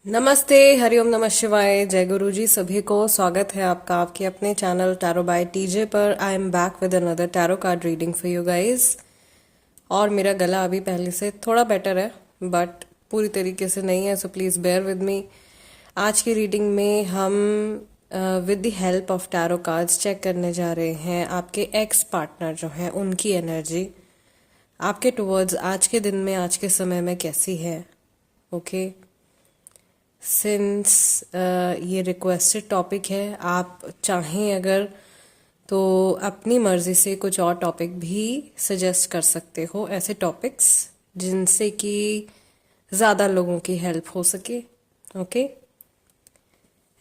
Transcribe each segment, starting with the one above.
नमस्ते, हरिओम, नमः शिवाय, जय गुरु जी। सभी को स्वागत है आपका आपके अपने चैनल टैरो बाय टीजे पर। I am back with another tarot card reading for you guys. और मेरा गला अभी पहले से थोड़ा बेटर है, बट पूरी तरीके से नहीं है, so please bear with me. आज की रीडिंग में हम with the help of tarot cards check करने जा रहे हैं आपके एक्स पार्टनर जो हैं उनकी एनर्जी आपके टुवर्ड्स आज के दिन में, आज के समय में कैसी है। ओके, सिंस ये रिक्वेस्टेड टॉपिक है, आप चाहें अगर तो अपनी मर्जी से कुछ और टॉपिक भी सजेस्ट कर सकते हो, ऐसे टॉपिक्स जिनसे कि ज़्यादा लोगों की हेल्प हो सके। Okay,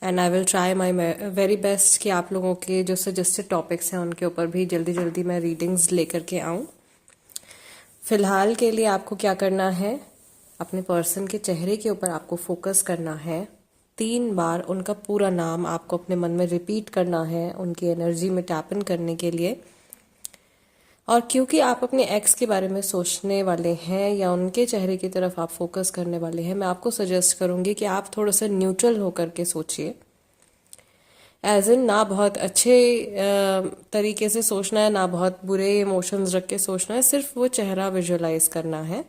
and I will try my very best कि आप लोगों के जो सजेस्टेड टॉपिक्स हैं उनके ऊपर भी जल्दी जल्दी मैं रीडिंग्स लेकर के आऊँ। फिलहाल के लिए आपको क्या करना है, अपने पर्सन के चेहरे के ऊपर आपको फोकस करना है। 3 बार उनका पूरा नाम आपको अपने मन में रिपीट करना है उनकी एनर्जी में टैप इन करने के लिए। और क्योंकि आप अपने एक्स के बारे में सोचने वाले हैं या उनके चेहरे की तरफ आप फोकस करने वाले हैं, मैं आपको सजेस्ट करूंगी कि आप थोड़ा सा न्यूट्रल होकर के सोचिए। एज इन, ना बहुत अच्छे तरीके से सोचना है, ना बहुत बुरे इमोशंस रख के सोचना है, सिर्फ वो चेहरा विजुअलाइज करना है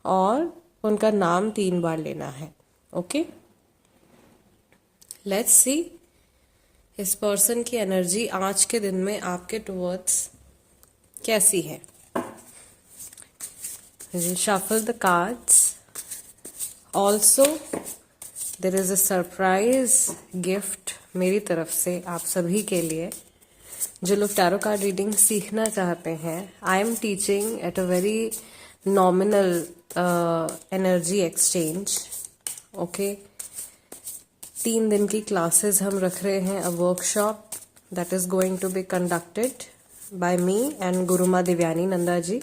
और उनका नाम 3 बार लेना है। ओके, लेट्स सी इस पर्सन की एनर्जी आज के दिन में आपके टुवर्ड्स कैसी है। Shuffle the cards. Also there is a surprise gift मेरी तरफ से आप सभी के लिए जो लोग टैरो कार्ड रीडिंग सीखना चाहते हैं। I am teaching at a very nominal energy exchange. Okay, 3 दिन की क्लासेस हम रख रहे हैं, a workshop that is going to be conducted by me and Guruma Divyani Nanda ji.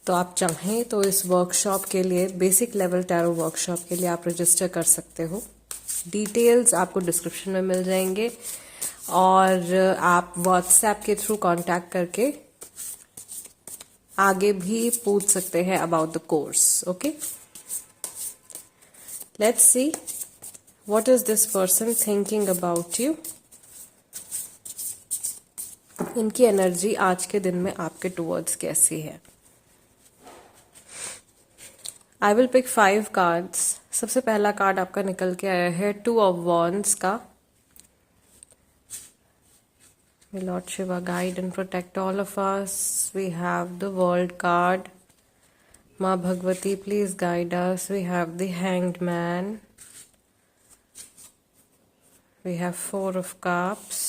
तो आप चाहें तो इस वर्कशॉप के लिए, बेसिक लेवल टैरो वर्कशॉप के लिए आप रजिस्टर कर सकते हो। डिटेल्स आपको डिस्क्रिप्शन में मिल जाएंगे और आप व्हाट्सएप के थ्रू कांटेक्ट करके आगे भी पूछ सकते हैं about the course. Okay, let's see what is this person thinking about you. इनकी एनर्जी आज के दिन में आपके टुवर्ड्स कैसी है। I will pick 5 cards. सबसे पहला कार्ड आपका निकल के आया है 2 ऑफ वॉन्ड्स का। May Lord Shiva guide and protect all of us. We have the World card. Ma Bhagwati, please guide us. We have the Hanged Man. We have 4 of Cups.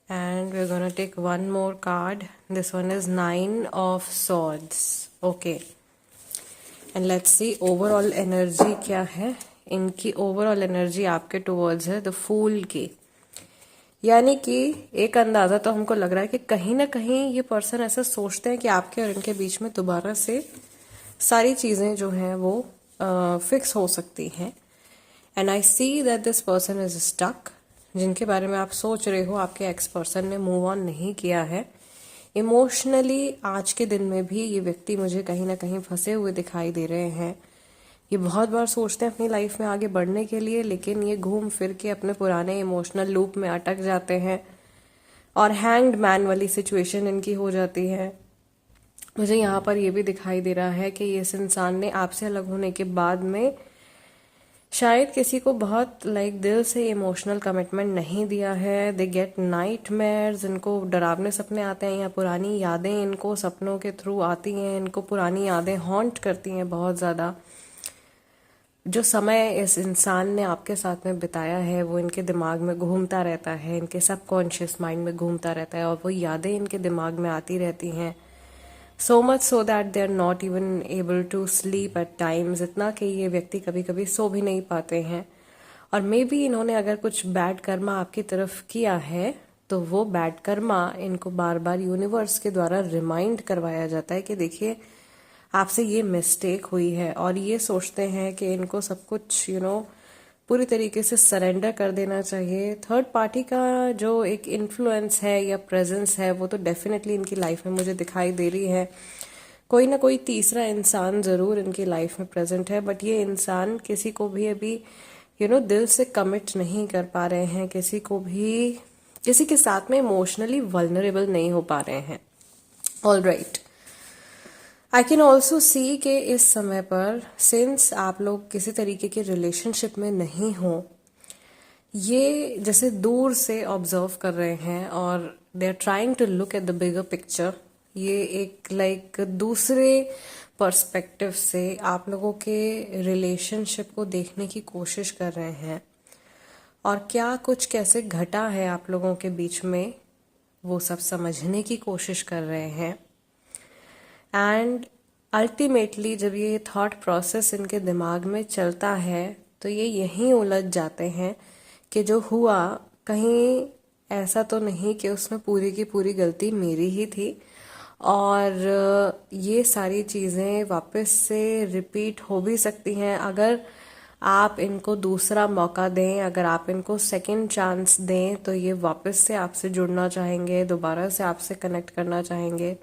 And we're going to take one more card. This one is 9 of Swords. Okay. And let's see overall energy क्या है। इनकी overall energy आपके towards है the Fool की। यानी कि एक अंदाजा तो हमको लग रहा है कि कहीं ना कहीं ये पर्सन ऐसा सोचते हैं कि आपके और इनके बीच में दोबारा से सारी चीजें जो हैं वो फिक्स हो सकती हैं। And I see that this person is stuck. जिनके बारे में आप सोच रहे हो, आपके एक्स पर्सन ने मूव ऑन नहीं किया है इमोशनली। आज के दिन में भी ये व्यक्ति मुझे कहीं ना कहीं फंसे हुए दिखाई दे रहे हैं। ये बहुत बार सोचते हैं अपनी लाइफ में आगे बढ़ने के लिए, लेकिन ये घूम फिर के अपने पुराने इमोशनल लूप में अटक जाते हैं और हैंग्ड मैन वाली सिचुएशन इनकी हो जाती है। मुझे यहाँ पर ये भी दिखाई दे रहा है कि इस इंसान ने आपसे अलग होने के बाद में शायद किसी को बहुत दिल से इमोशनल कमिटमेंट नहीं दिया है। दे गेट नाइटमेयर्स, इनको डरावने सपने आते हैं या पुरानी यादें इनको सपनों के थ्रू आती हैं। इनको पुरानी यादें हॉन्ट करती हैं बहुत ज़्यादा। जो समय इस इंसान ने आपके साथ में बिताया है वो इनके दिमाग में घूमता रहता है, इनके सबकॉन्शियस माइंड में घूमता रहता है और वो यादें इनके दिमाग में आती रहती हैं। So much so that they are not even able to sleep at times. इतना कि ये व्यक्ति कभी कभी सो भी नहीं पाते हैं। और मे बी इन्होंने अगर कुछ बैड कर्मा आपकी तरफ किया है तो वो बैड कर्मा इनको बार बार यूनिवर्स के द्वारा रिमाइंड करवाया जाता है कि देखिए आपसे ये मिस्टेक हुई है। और ये सोचते हैं कि इनको सब कुछ पूरी तरीके से सरेंडर कर देना चाहिए। थर्ड पार्टी का जो एक इन्फ्लुएंस है या प्रेजेंस है वो तो डेफिनेटली इनकी लाइफ में मुझे दिखाई दे रही है। कोई ना कोई तीसरा इंसान ज़रूर इनकी लाइफ में प्रेजेंट है, बट ये इंसान किसी को भी अभी दिल से कमिट नहीं कर पा रहे हैं, किसी को भी किसी के साथ में इमोशनली वल्नरेबल नहीं हो पा रहे हैं। All right, I can also see कि इस समय पर सिंस आप लोग किसी तरीके के रिलेशनशिप में नहीं हो, ये जैसे दूर से ऑब्जर्व कर रहे हैं और they are trying to look at the bigger picture. ये एक लाइक दूसरे पर्सपेक्टिव से आप लोगों के रिलेशनशिप को देखने की कोशिश कर रहे हैं, और क्या कुछ कैसे घटा है आप लोगों के बीच में वो सब समझने की कोशिश कर रहे हैं। एंड अल्टीमेटली जब ये थॉट प्रोसेस इनके दिमाग में चलता है तो ये यहीं उलझ जाते हैं कि जो हुआ कहीं ऐसा तो नहीं कि उसमें पूरी की पूरी गलती मेरी ही थी, और ये सारी चीज़ें वापस से रिपीट हो भी सकती हैं अगर आप इनको दूसरा मौका दें, अगर आप इनको सेकंड चांस दें तो ये वापस से आपसे जुड़ना चाहेंगे, दोबारा से आपसे कनेक्ट करना चाहेंगे।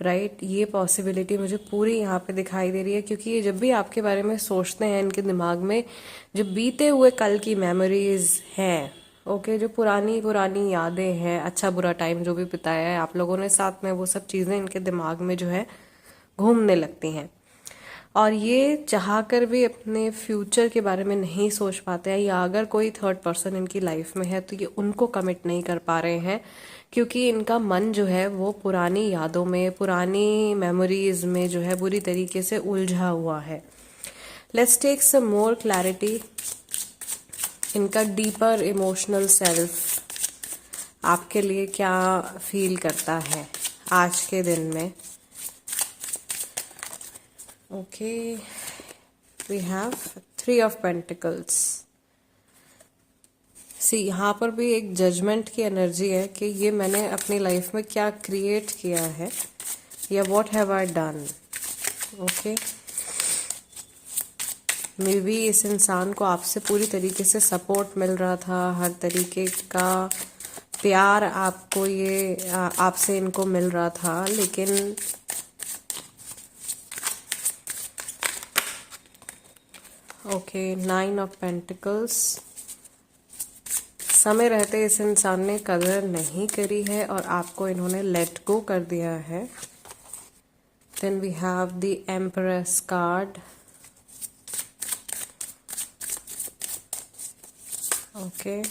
राइट, ये पॉसिबिलिटी मुझे पूरी यहाँ पे दिखाई दे रही है, क्योंकि ये जब भी आपके बारे में सोचते हैं इनके दिमाग में जो बीते हुए कल की मेमोरीज हैं, ओके, जो पुरानी पुरानी यादें हैं, अच्छा बुरा टाइम जो भी बिताया है आप लोगों ने साथ में, वो सब चीज़ें इनके दिमाग में जो है घूमने लगती हैं, और ये चाह कर भी अपने फ्यूचर के बारे में नहीं सोच पाते हैं, या अगर कोई थर्ड पर्सन इनकी लाइफ में है तो ये उनको कमिट नहीं कर पा रहे हैं, क्योंकि इनका मन जो है वो पुरानी यादों में, पुरानी मेमोरीज में जो है बुरी तरीके से उलझा हुआ है। Let's take some more clarity. इनका डीपर इमोशनल सेल्फ आपके लिए क्या फील करता है आज के दिन में। Okay, we have 3 of pentacles. See, यहाँ पर भी एक जजमेंट की एनर्जी है कि ये मैंने अपनी लाइफ में क्या क्रिएट किया है, या what have I done. Okay, may be इस इंसान को आपसे पूरी तरीके से सपोर्ट मिल रहा था, हर तरीके का प्यार आपको ये आपसे इनको मिल रहा था, लेकिन ओके, 9 ऑफ पेंटिकल्स। समय रहते इस इंसान ने कदर नहीं करी है और आपको इन्होंने लेट गो कर दिया है। Then we have the empress card. Okay,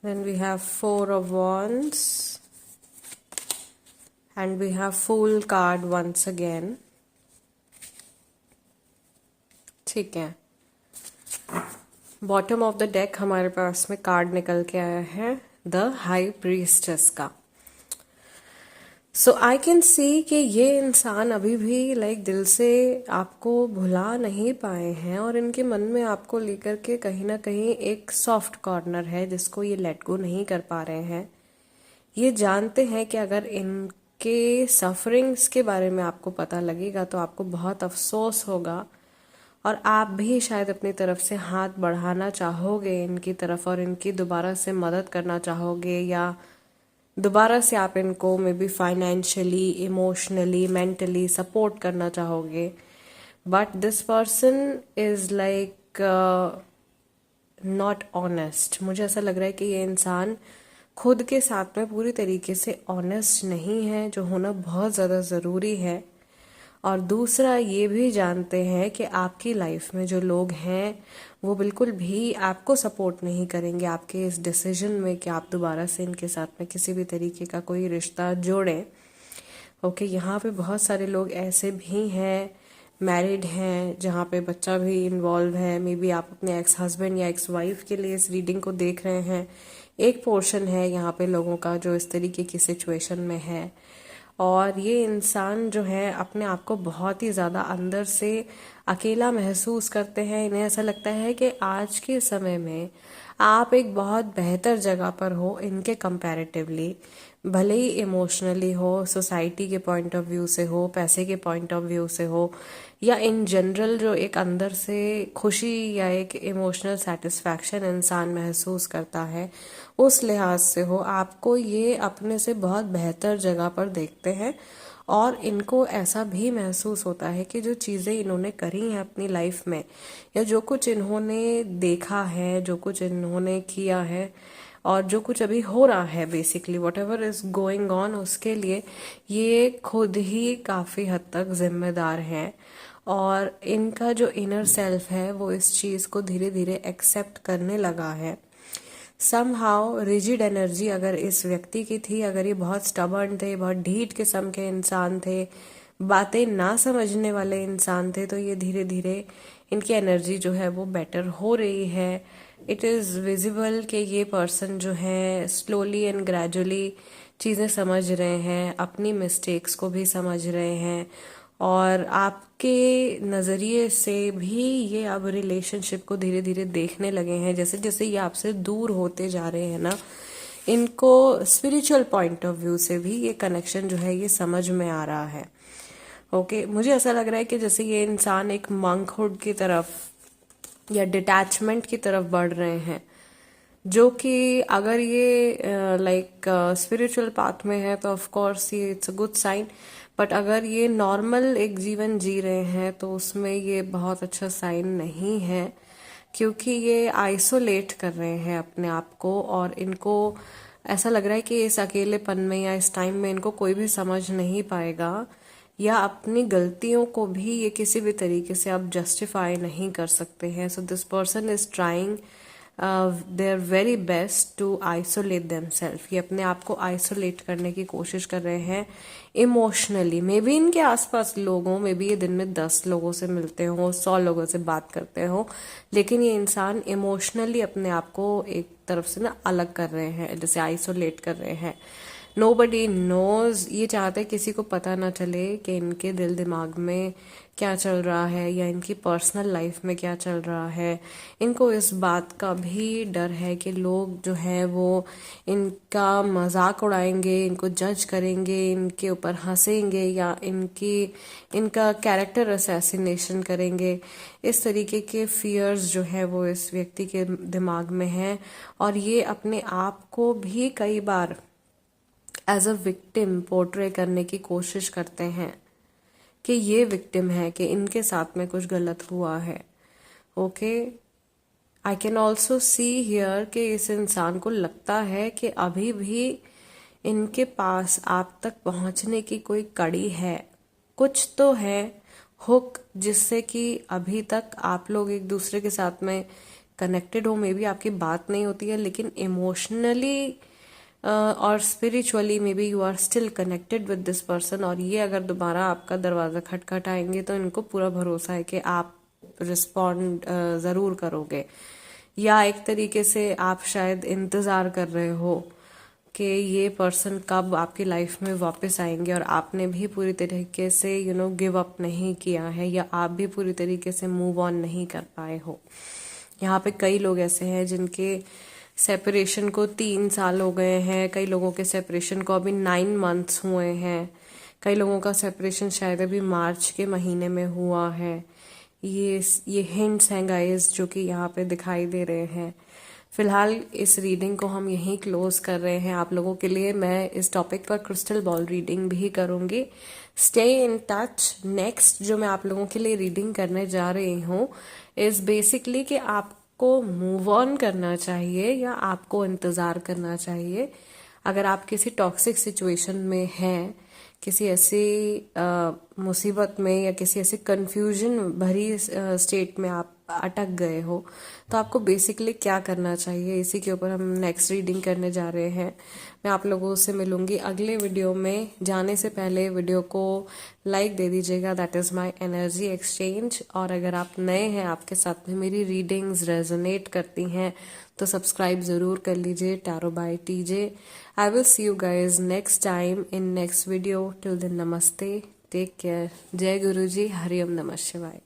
then we have 4 of wands and we have Fool card once again. ठीक है, बॉटम ऑफ द डेक हमारे पास में कार्ड निकल के आया है द हाई प्रीस्टेस का। सो आई कैन सी कि ये इंसान अभी भी लाइक दिल से आपको भुला नहीं पाए हैं, और इनके मन में आपको लेकर के कहीं ना कहीं एक सॉफ्ट कॉर्नर है जिसको ये लेट गो नहीं कर पा रहे हैं। ये जानते हैं कि अगर इनके सफरिंग्स के बारे में आपको पता लगेगा तो आपको बहुत अफसोस होगा, और आप भी शायद अपनी तरफ से हाथ बढ़ाना चाहोगे इनकी तरफ और इनकी दोबारा से मदद करना चाहोगे, या दोबारा से आप इनको may be financially, emotionally, mentally support करना चाहोगे। But this person is like not honest. मुझे ऐसा लग रहा है कि ये इंसान खुद के साथ में पूरी तरीके से ऑनेस्ट नहीं है, जो होना बहुत ज़्यादा ज़रूरी है। और दूसरा ये भी जानते हैं कि आपकी लाइफ में जो लोग हैं वो बिल्कुल भी आपको सपोर्ट नहीं करेंगे आपके इस डिसीजन में कि आप दोबारा से इनके साथ में किसी भी तरीके का कोई रिश्ता जोड़ें। ओके, यहाँ पे बहुत सारे लोग ऐसे भी हैं, मैरिड हैं, जहाँ पे बच्चा भी इन्वॉल्व है। मे बी आप अपने एक्स हस्बैंड या एक्स वाइफ के लिए इस रीडिंग को देख रहे हैं। एक पोर्शन है यहाँ पे लोगों का जो इस तरीके की सिचुएशन में है, और ये इंसान जो है अपने आप को बहुत ही ज़्यादा अंदर से अकेला महसूस करते हैं। इन्हें ऐसा लगता है कि आज के समय में आप एक बहुत बेहतर जगह पर हो इनके कंपैरेटिवली, भले ही इमोशनली हो, सोसाइटी के पॉइंट ऑफ व्यू से हो, पैसे के पॉइंट ऑफ व्यू से हो, या इन जनरल जो एक अंदर से खुशी या एक इमोशनल सेटिस्फैक्शन इंसान महसूस करता है, उस लिहाज से हो, आपको ये अपने से बहुत बेहतर जगह पर देखते हैं। और इनको ऐसा भी महसूस होता है कि जो चीज़ें इन्होंने करी हैं अपनी लाइफ में, या जो कुछ इन्होंने देखा है, जो कुछ इन्होंने किया है, और जो कुछ अभी हो रहा है, basically what ever is going on, उसके लिए ये खुद ही काफ़ी हद तक जिम्मेदार हैं। और इनका जो इनर सेल्फ है वो इस चीज़ को धीरे धीरे एक्सेप्ट करने लगा है। समहाउ रिजिड एनर्जी अगर इस व्यक्ति की थी, अगर ये बहुत स्टबर्न थे, बहुत ढीठ किस्म के इंसान थे, बातें ना समझने वाले इंसान थे, तो ये धीरे धीरे इनकी एनर्जी जो है वो बेटर हो रही है। इट इज़ विजिबल कि ये पर्सन जो है स्लोली एंड ग्रेजुअली चीज़ें समझ रहे हैं, अपनी मिस्टेक्स को भी समझ रहे हैं, और आपके नज़रिए से भी ये अब रिलेशनशिप को धीरे धीरे देखने लगे हैं। जैसे जैसे ये आपसे दूर होते जा रहे हैं ना, इनको स्पिरिचुअल पॉइंट ऑफ व्यू से भी ये कनेक्शन जो है ये समझ में आ रहा है। ओके, मुझे ऐसा लग रहा है कि जैसे ये इंसान एक मंकहुड की तरफ या डिटैचमेंट की तरफ बढ़ रहे हैं, जो कि अगर ये लाइक स्पिरिचुअल पाथ में है तो ऑफ कोर्स ये it's a good sign, but अगर ये नॉर्मल एक जीवन जी रहे हैं तो उसमें ये बहुत अच्छा साइन नहीं है, क्योंकि ये आइसोलेट कर रहे हैं अपने आप को, और इनको ऐसा लग रहा है कि इस अकेलेपन में या इस टाइम में इनको कोई भी समझ नहीं पाएगा, या अपनी गलतियों को भी ये किसी भी तरीके से आप जस्टिफाई नहीं कर सकते हैं। So this person is trying their very best to isolate themselves. ये अपने आप को आइसोलेट करने की कोशिश कर रहे हैं इमोशनली। मे बी इनके आसपास लोग हों, मे बी ये दिन में 10 लोगों से मिलते हों, 100 लोगों से बात करते हों, लेकिन ये इंसान इमोशनली अपने आप को एक तरफ से ना अलग कर रहे हैं, जैसे आइसोलेट कर रहे हैं। नोबडी नोज, ये चाहते किसी को पता ना चले कि इनके दिल दिमाग में क्या चल रहा है या इनकी पर्सनल लाइफ में क्या चल रहा है। इनको इस बात का भी डर है कि लोग जो है वो इनका मजाक उड़ाएंगे, इनको जज करेंगे, इनके ऊपर हंसेंगे, या इनका कैरेक्टर असैसिनेशन करेंगे। इस तरीके के फियर्स जो है वो इस व्यक्ति के दिमाग में हैं, और ये अपने आप को भी कई बार एज अ विक्टिम पोर्ट्रे करने की कोशिश करते हैं कि ये विक्टिम है, कि इनके साथ में कुछ गलत हुआ है। Okay, I can also see here कि इस इंसान को लगता है कि अभी भी इनके पास आप तक पहुंचने की कोई कड़ी है, कुछ तो है हुक, जिससे कि अभी तक आप लोग एक दूसरे के साथ में कनेक्टेड हो। मे बी आपकी बात नहीं होती है, लेकिन इमोशनली और spiritually maybe you are still connected with this person. और ये अगर दोबारा आपका दरवाज़ा खटखटाएंगे तो इनको पूरा भरोसा है कि आप रिस्पॉन्ड ज़रूर करोगे, या एक तरीके से आप शायद इंतज़ार कर रहे हो कि ये पर्सन कब आपकी लाइफ में वापस आएंगे, और आपने भी पूरी तरीके से गिव अप नहीं किया है, या आप भी पूरी तरीके से मूव ऑन नहीं कर पाए हो। यहाँ पे कई लोग ऐसे हैं जिनके सेपरेशन को 3 साल हो गए हैं, कई लोगों के सेपरेशन को अभी 9 मंथ्स हुए हैं, कई लोगों का सेपरेशन शायद अभी मार्च के महीने में हुआ है। ये हिंट्स हैं गाइस जो कि यहाँ पे दिखाई दे रहे हैं। फिलहाल इस रीडिंग को हम यहीं क्लोज कर रहे हैं। आप लोगों के लिए मैं इस टॉपिक पर क्रिस्टल बॉल रीडिंग भी करूंगी। Stay in touch. नेक्स्ट जो मैं आप लोगों के लिए रीडिंग करने जा रही हूँ इज बेसिकली कि आपको मूव ऑन करना चाहिए या आपको इंतज़ार करना चाहिए। अगर आप किसी टॉक्सिक सिचुएशन में हैं, किसी ऐसी मुसीबत में या किसी ऐसी कंफ्यूजन भरी स्टेट में आप अटक गए हो, तो आपको बेसिकली क्या करना चाहिए, इसी के ऊपर हम नेक्स्ट रीडिंग करने जा रहे हैं। मैं आप लोगों से मिलूंगी अगले वीडियो में। जाने से पहले वीडियो को लाइक दे दीजिएगा, that is my energy exchange. और अगर आप नए हैं, आपके साथ में मेरी रीडिंग्स रेजोनेट करती हैं, तो सब्सक्राइब ज़रूर कर लीजिए tarot by TJ. I will see you guys next time in next video. Till then नमस्ते, टेक केयर, जय गुरु जी, हरिओम नमः शिवाय।